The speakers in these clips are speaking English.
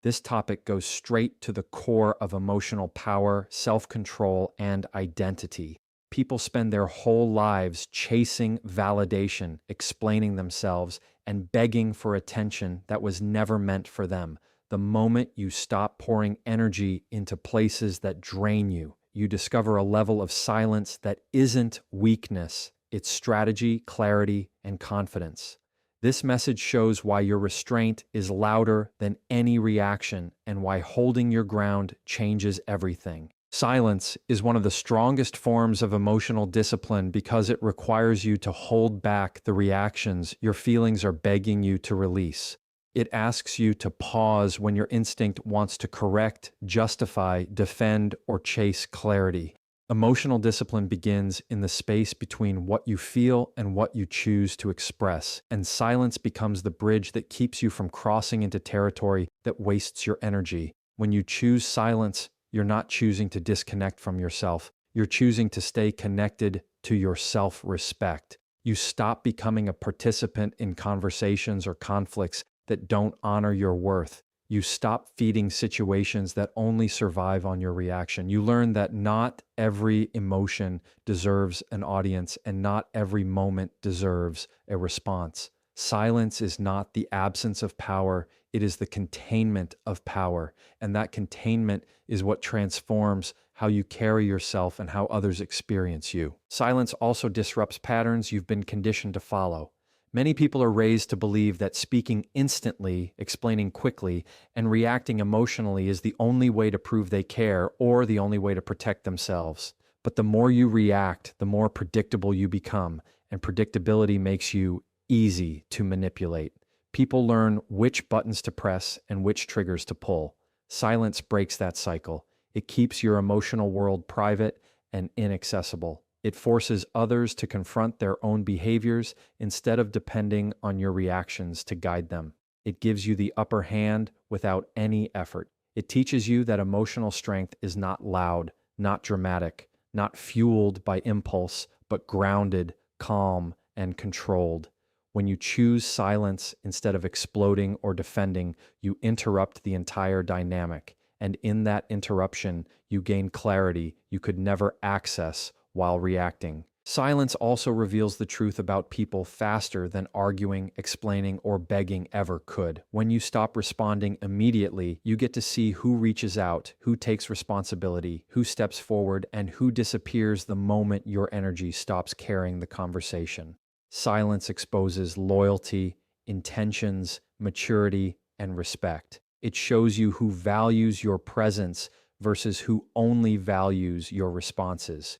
This topic goes straight to the core of emotional power, self-control, and identity. People spend their whole lives chasing validation, explaining themselves, and begging for attention that was never meant for them. The moment you stop pouring energy into places that drain you, you discover a level of silence that isn't weakness, it's strategy, clarity, and confidence. This message shows why your restraint is louder than any reaction and why holding your ground changes everything. Silence is one of the strongest forms of emotional discipline because it requires you to hold back the reactions your feelings are begging you to release. It asks you to pause when your instinct wants to correct, justify, defend, or chase clarity. Emotional discipline begins in the space between what you feel and what you choose to express, and silence becomes the bridge that keeps you from crossing into territory that wastes your energy. When you choose silence, you're not choosing to disconnect from yourself. You're choosing to stay connected to your self-respect. You stop becoming a participant in conversations or conflicts that don't honor your worth. You stop feeding situations that only survive on your reaction. You learn that not every emotion deserves an audience and not every moment deserves a response. Silence is not the absence of power, it is the containment of power. And that containment is what transforms how you carry yourself and how others experience you. Silence also disrupts patterns you've been conditioned to follow. Many people are raised to believe that speaking instantly, explaining quickly, and reacting emotionally is the only way to prove they care or the only way to protect themselves. But the more you react, the more predictable you become, and predictability makes you easy to manipulate. People learn which buttons to press and which triggers to pull. Silence breaks that cycle. It keeps your emotional world private and inaccessible. It forces others to confront their own behaviors instead of depending on your reactions to guide them. It gives you the upper hand without any effort. It teaches you that emotional strength is not loud, not dramatic, not fueled by impulse, but grounded, calm, and controlled. When you choose silence instead of exploding or defending, you interrupt the entire dynamic. And in that interruption, you gain clarity you could never access while reacting. Silence also reveals the truth about people faster than arguing, explaining, or begging ever could. When you stop responding immediately, you get to see who reaches out, who takes responsibility, who steps forward, and who disappears the moment your energy stops carrying the conversation. Silence exposes loyalty, intentions, maturity, and respect. It shows you who values your presence versus who only values your responses.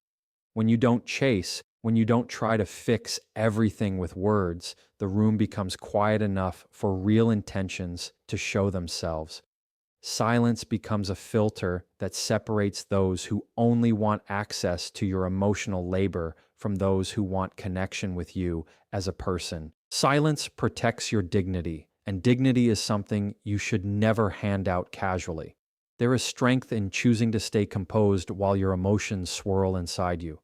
When you don't chase, when you don't try to fix everything with words, the room becomes quiet enough for real intentions to show themselves. Silence becomes a filter that separates those who only want access to your emotional labor from those who want connection with you as a person. Silence protects your dignity, and dignity is something you should never hand out casually. There is strength in choosing to stay composed while your emotions swirl inside you.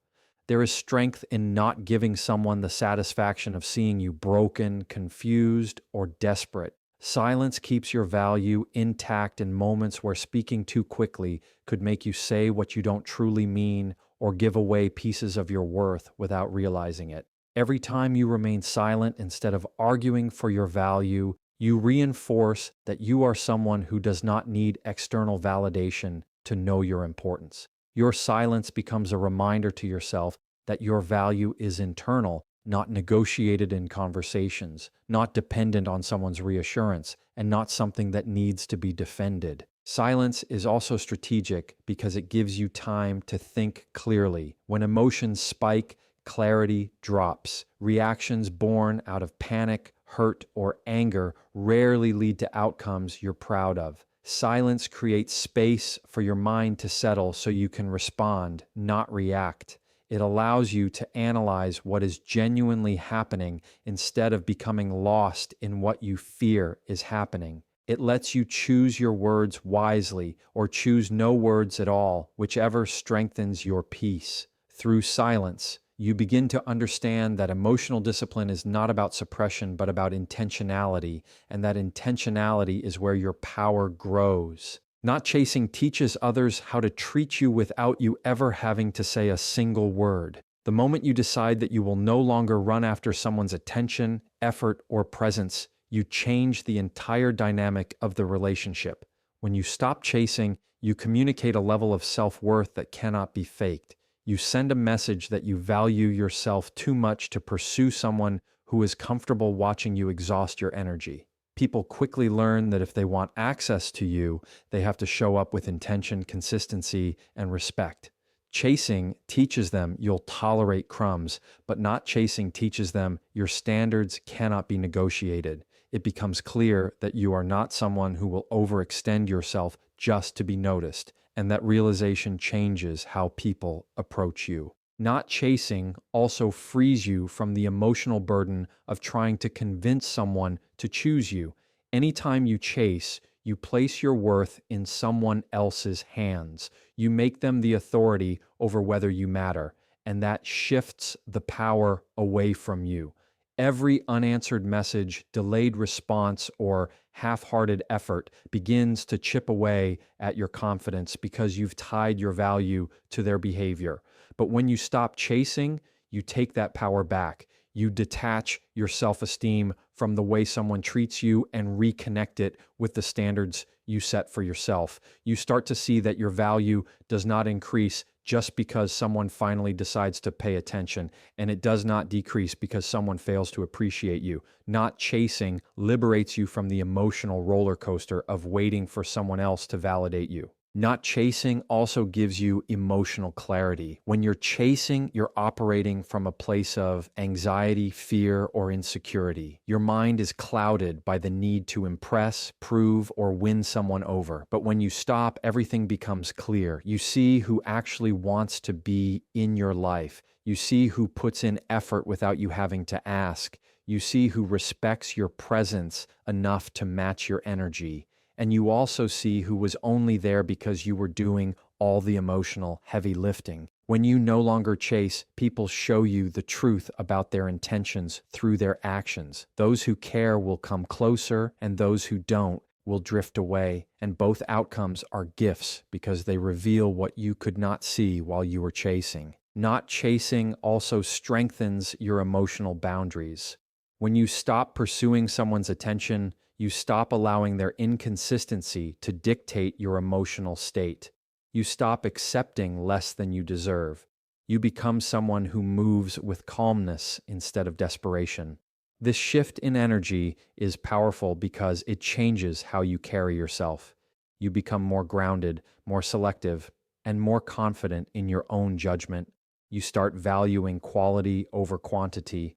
There is strength in not giving someone the satisfaction of seeing you broken, confused, or desperate. Silence keeps your value intact in moments where speaking too quickly could make you say what you don't truly mean or give away pieces of your worth without realizing it. Every time you remain silent instead of arguing for your value, you reinforce that you are someone who does not need external validation to know your importance. Your silence becomes a reminder to yourself that your value is internal, not negotiated in conversations, not dependent on someone's reassurance, and not something that needs to be defended. Silence is also strategic because it gives you time to think clearly. When emotions spike, clarity drops. Reactions born out of panic, hurt, or anger rarely lead to outcomes you're proud of. Silence creates space for your mind to settle so you can respond, not react. It allows you to analyze what is genuinely happening instead of becoming lost in what you fear is happening. It lets you choose your words wisely or choose no words at all, whichever strengthens your peace. Through silence, You begin to understand that emotional discipline is not about suppression, but about intentionality, and that intentionality is where your power grows. Not chasing teaches others how to treat you without you ever having to say a single word. The moment you decide that you will no longer run after someone's attention, effort, or presence, you change the entire dynamic of the relationship. When you stop chasing, you communicate a level of self-worth that cannot be faked. You send a message that you value yourself too much to pursue someone who is comfortable watching you exhaust your energy. People quickly learn that if they want access to you, they have to show up with intention, consistency, and respect. Chasing teaches them you'll tolerate crumbs, but not chasing teaches them your standards cannot be negotiated. It becomes clear that you are not someone who will overextend yourself just to be noticed, and that realization changes how people approach you. Not chasing also frees you from the emotional burden of trying to convince someone to choose you. Anytime you chase, you place your worth in someone else's hands. You make them the authority over whether you matter, and that shifts the power away from you. Every unanswered message, delayed response, or half-hearted effort begins to chip away at your confidence because you've tied your value to their behavior. But when you stop chasing, you take that power back. You detach your self-esteem from the way someone treats you and reconnect it with the standards you set for yourself. You start to see that your value does not increase just because someone finally decides to pay attention, and it does not decrease because someone fails to appreciate you. Not chasing liberates you from the emotional roller coaster of waiting for someone else to validate you. Not chasing also gives you emotional clarity. When you're chasing, you're operating from a place of anxiety, fear, or insecurity. Your mind is clouded by the need to impress, prove, or win someone over. But when you stop, everything becomes clear. You see who actually wants to be in your life. You see who puts in effort without you having to ask. You see who respects your presence enough to match your energy. And you also see who was only there because you were doing all the emotional heavy lifting. When you no longer chase, people show you the truth about their intentions through their actions. Those who care will come closer, and those who don't will drift away. And both outcomes are gifts because they reveal what you could not see while you were chasing. Not chasing also strengthens your emotional boundaries. When you stop pursuing someone's attention, you stop allowing their inconsistency to dictate your emotional state. You stop accepting less than you deserve. You become someone who moves with calmness instead of desperation. This shift in energy is powerful because it changes how you carry yourself. You become more grounded, more selective, and more confident in your own judgment. You start valuing quality over quantity,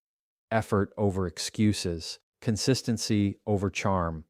effort over excuses, consistency over charm.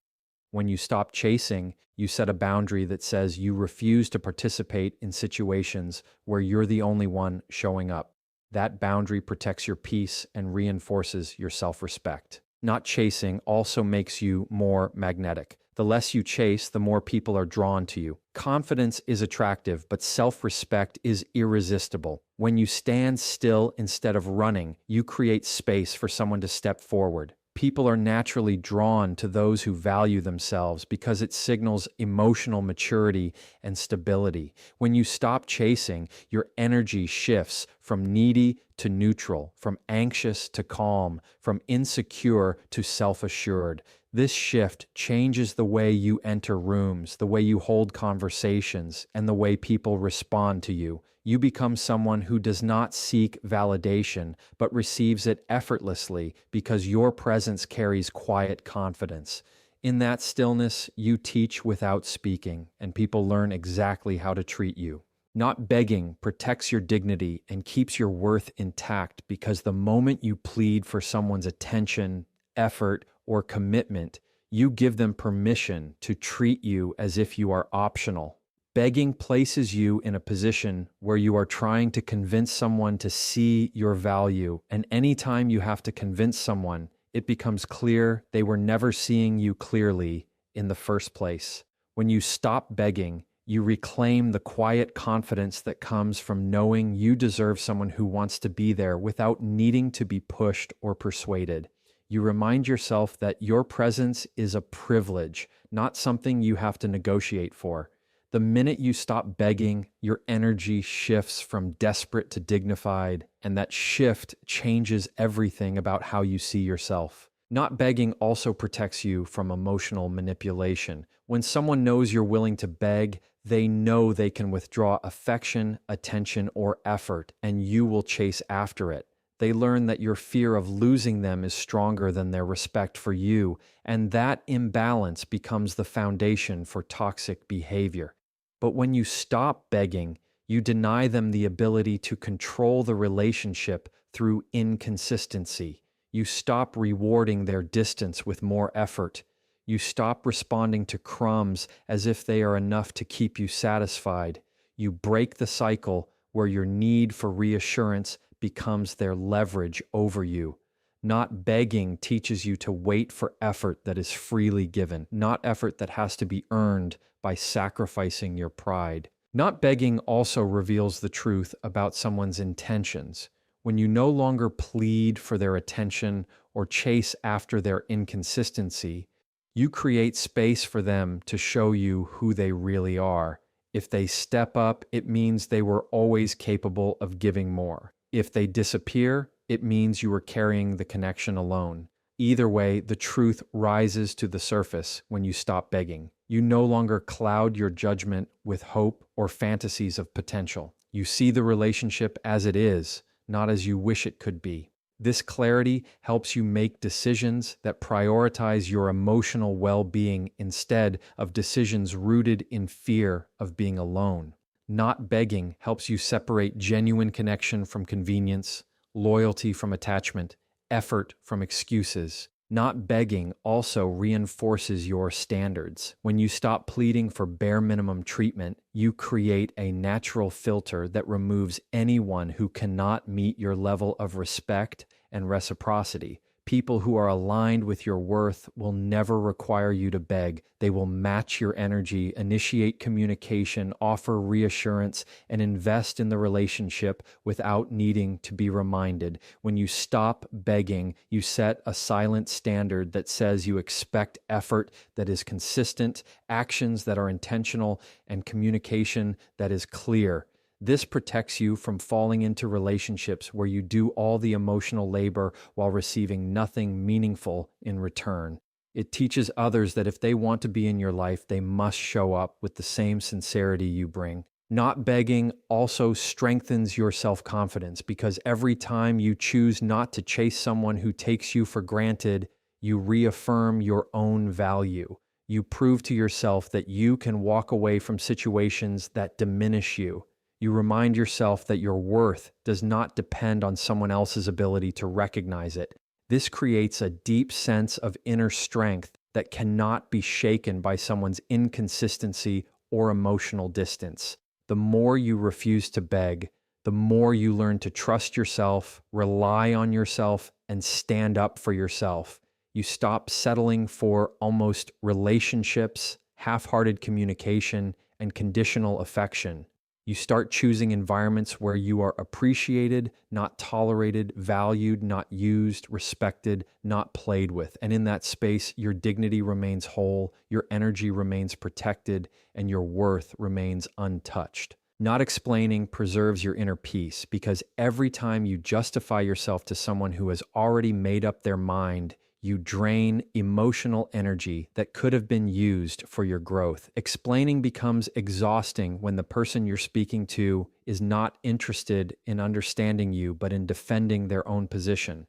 When you stop chasing, you set a boundary that says you refuse to participate in situations where you're the only one showing up. That boundary protects your peace and reinforces your self-respect. Not chasing also makes you more magnetic. The less you chase, the more people are drawn to you. Confidence is attractive, but self-respect is irresistible. When you stand still instead of running, you create space for someone to step forward. People are naturally drawn to those who value themselves because it signals emotional maturity and stability. When you stop chasing, your energy shifts from needy to neutral, from anxious to calm, from insecure to self-assured. This shift changes the way you enter rooms, the way you hold conversations, and the way people respond to you. You become someone who does not seek validation, but receives it effortlessly because your presence carries quiet confidence. In that stillness, you teach without speaking, and people learn exactly how to treat you. Not begging protects your dignity and keeps your worth intact because the moment you plead for someone's attention, effort, or commitment, you give them permission to treat you as if you are optional. Begging places you in a position where you are trying to convince someone to see your value, and anytime you have to convince someone, it becomes clear they were never seeing you clearly in the first place. When you stop begging, You reclaim the quiet confidence that comes from knowing you deserve someone who wants to be there without needing to be pushed or persuaded. You remind yourself that your presence is a privilege, not something you have to negotiate for. The minute you stop begging, your energy shifts from desperate to dignified, and that shift changes everything about how you see yourself. Not begging also protects you from emotional manipulation. When someone knows you're willing to beg, they know they can withdraw affection, attention, or effort, and you will chase after it. They learn that your fear of losing them is stronger than their respect for you, and that imbalance becomes the foundation for toxic behavior. But when you stop begging, you deny them the ability to control the relationship through inconsistency. You stop rewarding their distance with more effort. You stop responding to crumbs as if they are enough to keep you satisfied. You break the cycle where your need for reassurance becomes their leverage over you. Not begging teaches you to wait for effort that is freely given, not effort that has to be earned by sacrificing your pride. Not begging also reveals the truth about someone's intentions. When you no longer plead for their attention or chase after their inconsistency, you create space for them to show you who they really are. If they step up, it means they were always capable of giving more. If they disappear, it means you were carrying the connection alone. Either way, the truth rises to the surface when you stop begging. You no longer cloud your judgment with hope or fantasies of potential. You see the relationship as it is, not as you wish it could be. This clarity helps you make decisions that prioritize your emotional well-being instead of decisions rooted in fear of being alone. Not begging helps you separate genuine connection from convenience, loyalty from attachment, effort from excuses. Not begging also reinforces your standards. When you stop pleading for bare minimum treatment, you create a natural filter that removes anyone who cannot meet your level of respect and reciprocity. People who are aligned with your worth will never require you to beg. They will match your energy, initiate communication, offer reassurance, and invest in the relationship without needing to be reminded. When you stop begging, you set a silent standard that says you expect effort that is consistent, actions that are intentional, and communication that is clear. This protects you from falling into relationships where you do all the emotional labor while receiving nothing meaningful in return. It teaches others that if they want to be in your life, they must show up with the same sincerity you bring. Not begging also strengthens your self-confidence because every time you choose not to chase someone who takes you for granted, you reaffirm your own value. You prove to yourself that you can walk away from situations that diminish you. You remind yourself that your worth does not depend on someone else's ability to recognize it. This creates a deep sense of inner strength that cannot be shaken by someone's inconsistency or emotional distance. The more you refuse to beg, the more you learn to trust yourself, rely on yourself, and stand up for yourself. You stop settling for almost relationships, half-hearted communication, and conditional affection. You start choosing environments where you are appreciated, not tolerated, valued, not used, respected, not played with. And in that space, your dignity remains whole, your energy remains protected, and your worth remains untouched. Not explaining preserves your inner peace because every time you justify yourself to someone who has already made up their mind, you drain emotional energy that could have been used for your growth. Explaining becomes exhausting when the person you're speaking to is not interested in understanding you, but in defending their own position.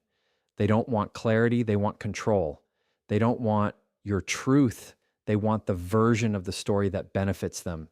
They don't want clarity, they want control. They don't want your truth, they want the version of the story that benefits them.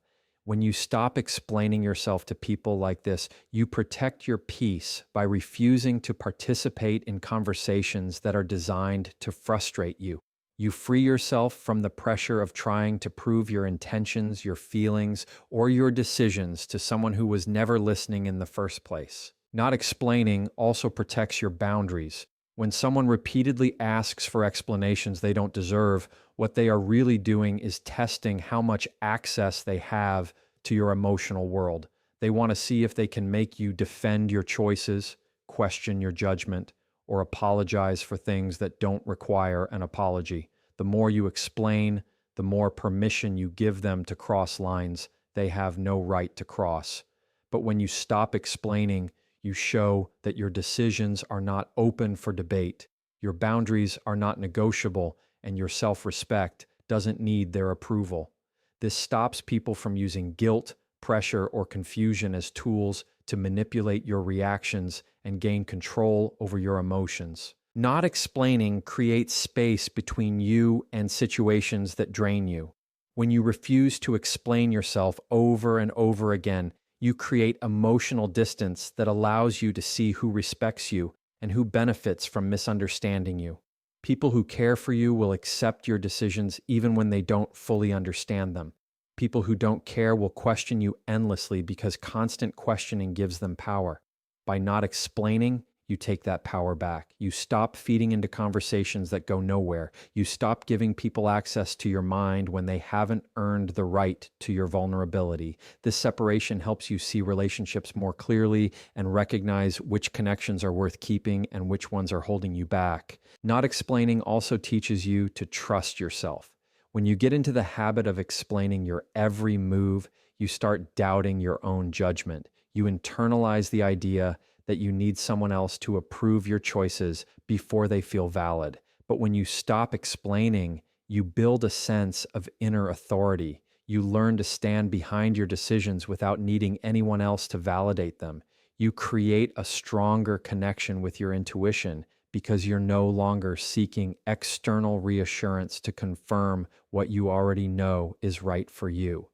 When you stop explaining yourself to people like this, you protect your peace by refusing to participate in conversations that are designed to frustrate you. You free yourself from the pressure of trying to prove your intentions, your feelings, or your decisions to someone who was never listening in the first place. Not explaining also protects your boundaries. When someone repeatedly asks for explanations they don't deserve, what they are really doing is testing how much access they have to your emotional world. They want to see if they can make you defend your choices, question your judgment, or apologize for things that don't require an apology. The more you explain, the more permission you give them to cross lines they have no right to cross. But when you stop explaining, you show that your decisions are not open for debate, your boundaries are not negotiable, and your self-respect doesn't need their approval. This stops people from using guilt, pressure, or confusion as tools to manipulate your reactions and gain control over your emotions. Not explaining creates space between you and situations that drain you. When you refuse to explain yourself over and over again, you create emotional distance that allows you to see who respects you and who benefits from misunderstanding you. People who care for you will accept your decisions even when they don't fully understand them. People who don't care will question you endlessly because constant questioning gives them power. By not explaining, you take that power back. You stop feeding into conversations that go nowhere. You stop giving people access to your mind when they haven't earned the right to your vulnerability. This separation helps you see relationships more clearly and recognize which connections are worth keeping and which ones are holding you back. Not explaining also teaches you to trust yourself. When you get into the habit of explaining your every move, you start doubting your own judgment. You internalize the idea that you need someone else to approve your choices before they feel valid. But when you stop explaining, you build a sense of inner authority. You learn to stand behind your decisions without needing anyone else to validate them. You create a stronger connection with your intuition because you're no longer seeking external reassurance to confirm what you already know is right for you.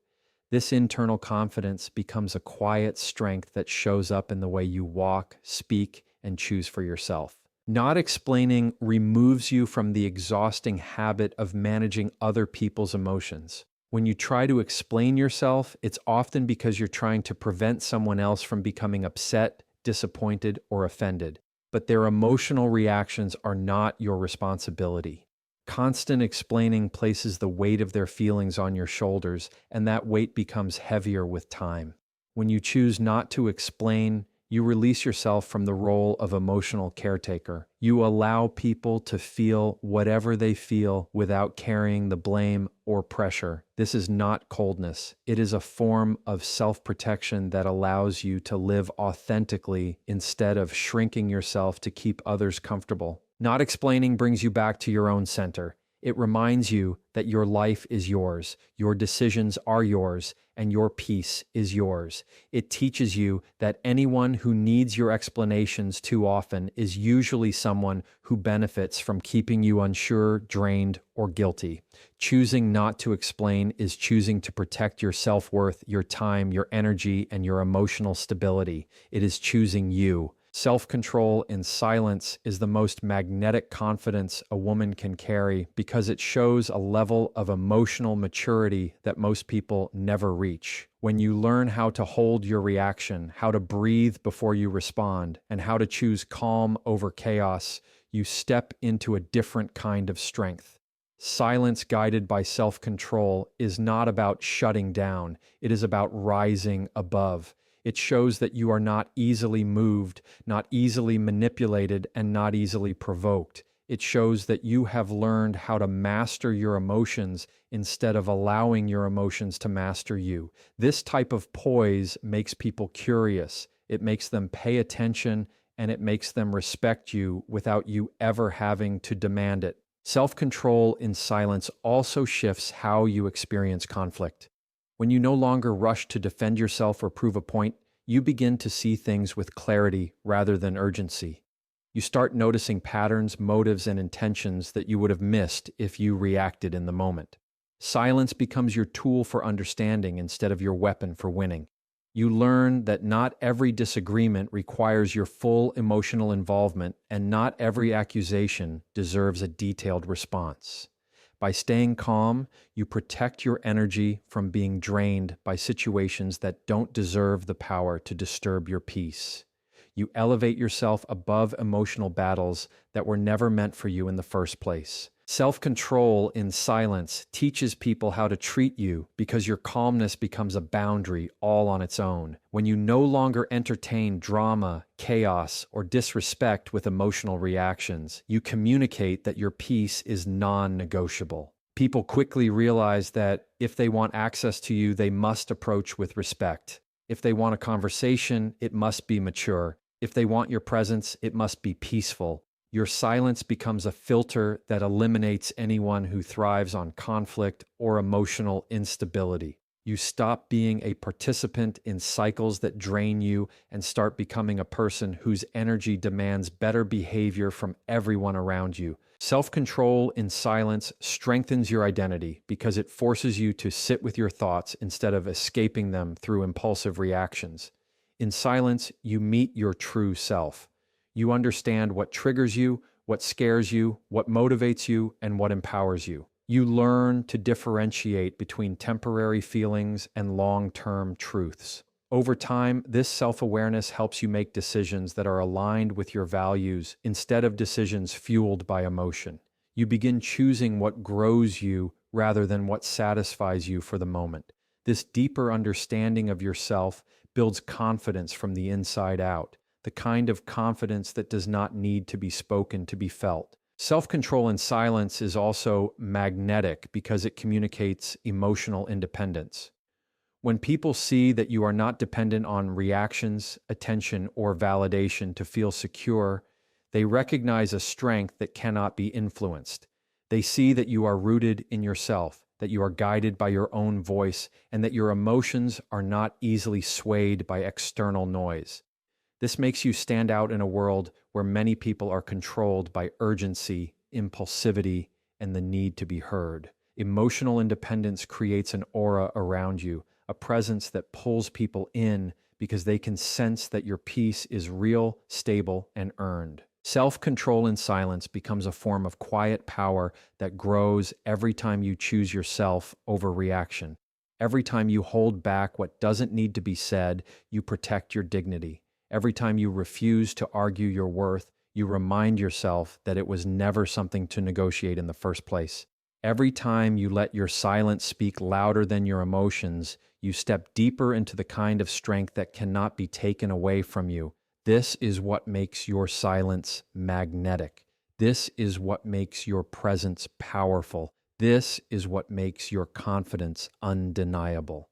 This internal confidence becomes a quiet strength that shows up in the way you walk, speak, and choose for yourself. Not explaining removes you from the exhausting habit of managing other people's emotions. When you try to explain yourself, it's often because you're trying to prevent someone else from becoming upset, disappointed, or offended. But their emotional reactions are not your responsibility. Constant explaining places the weight of their feelings on your shoulders, and that weight becomes heavier with time. When you choose not to explain, you release yourself from the role of emotional caretaker. You allow people to feel whatever they feel without carrying the blame or pressure. This is not coldness. It is a form of self-protection that allows you to live authentically instead of shrinking yourself to keep others comfortable. Not explaining brings you back to your own center. It reminds you that your life is yours, your decisions are yours, and your peace is yours. It teaches you that anyone who needs your explanations too often is usually someone who benefits from keeping you unsure, drained, or guilty. Choosing not to explain is choosing to protect your self-worth, your time, your energy, and your emotional stability. It is choosing you. Self-control in silence is the most magnetic confidence a woman can carry because it shows a level of emotional maturity that most people never reach. When you learn how to hold your reaction, how to breathe before you respond, and how to choose calm over chaos, you step into a different kind of strength. Silence guided by self-control is not about shutting down. It is about rising above. It shows that you are not easily moved, not easily manipulated, and not easily provoked. It shows that you have learned how to master your emotions instead of allowing your emotions to master you. This type of poise makes people curious. It makes them pay attention, and it makes them respect you without you ever having to demand it. Self-control in silence also shifts how you experience conflict. When you no longer rush to defend yourself or prove a point, you begin to see things with clarity rather than urgency. You start noticing patterns, motives, and intentions that you would have missed if you reacted in the moment. Silence becomes your tool for understanding instead of your weapon for winning. You learn that not every disagreement requires your full emotional involvement, and not every accusation deserves a detailed response. By staying calm, you protect your energy from being drained by situations that don't deserve the power to disturb your peace. You elevate yourself above emotional battles that were never meant for you in the first place. Self-control in silence teaches people how to treat you because your calmness becomes a boundary all on its own. When you no longer entertain drama, chaos, or disrespect with emotional reactions, you communicate that your peace is non-negotiable. People quickly realize that if they want access to you, they must approach with respect. If they want a conversation, it must be mature. If they want your presence, it must be peaceful. Your silence becomes a filter that eliminates anyone who thrives on conflict or emotional instability. You stop being a participant in cycles that drain you and start becoming a person whose energy demands better behavior from everyone around you. Self-control in silence strengthens your identity because it forces you to sit with your thoughts instead of escaping them through impulsive reactions. In silence, you meet your true self. You understand what triggers you, what scares you, what motivates you, and what empowers you. You learn to differentiate between temporary feelings and long-term truths. Over time, this self-awareness helps you make decisions that are aligned with your values instead of decisions fueled by emotion. You begin choosing what grows you rather than what satisfies you for the moment. This deeper understanding of yourself builds confidence from the inside out, the kind of confidence that does not need to be spoken to be felt. Self-control in silence is also magnetic because it communicates emotional independence. When people see that you are not dependent on reactions, attention, or validation to feel secure, they recognize a strength that cannot be influenced. They see that you are rooted in yourself, that you are guided by your own voice, and that your emotions are not easily swayed by external noise. This makes you stand out in a world where many people are controlled by urgency, impulsivity, and the need to be heard. Emotional independence creates an aura around you, a presence that pulls people in because they can sense that your peace is real, stable, and earned. Self-control in silence becomes a form of quiet power that grows every time you choose yourself over reaction. Every time you hold back what doesn't need to be said, you protect your dignity. Every time you refuse to argue your worth, you remind yourself that it was never something to negotiate in the first place. Every time you let your silence speak louder than your emotions, you step deeper into the kind of strength that cannot be taken away from you. This is what makes your silence magnetic. This is what makes your presence powerful. This is what makes your confidence undeniable.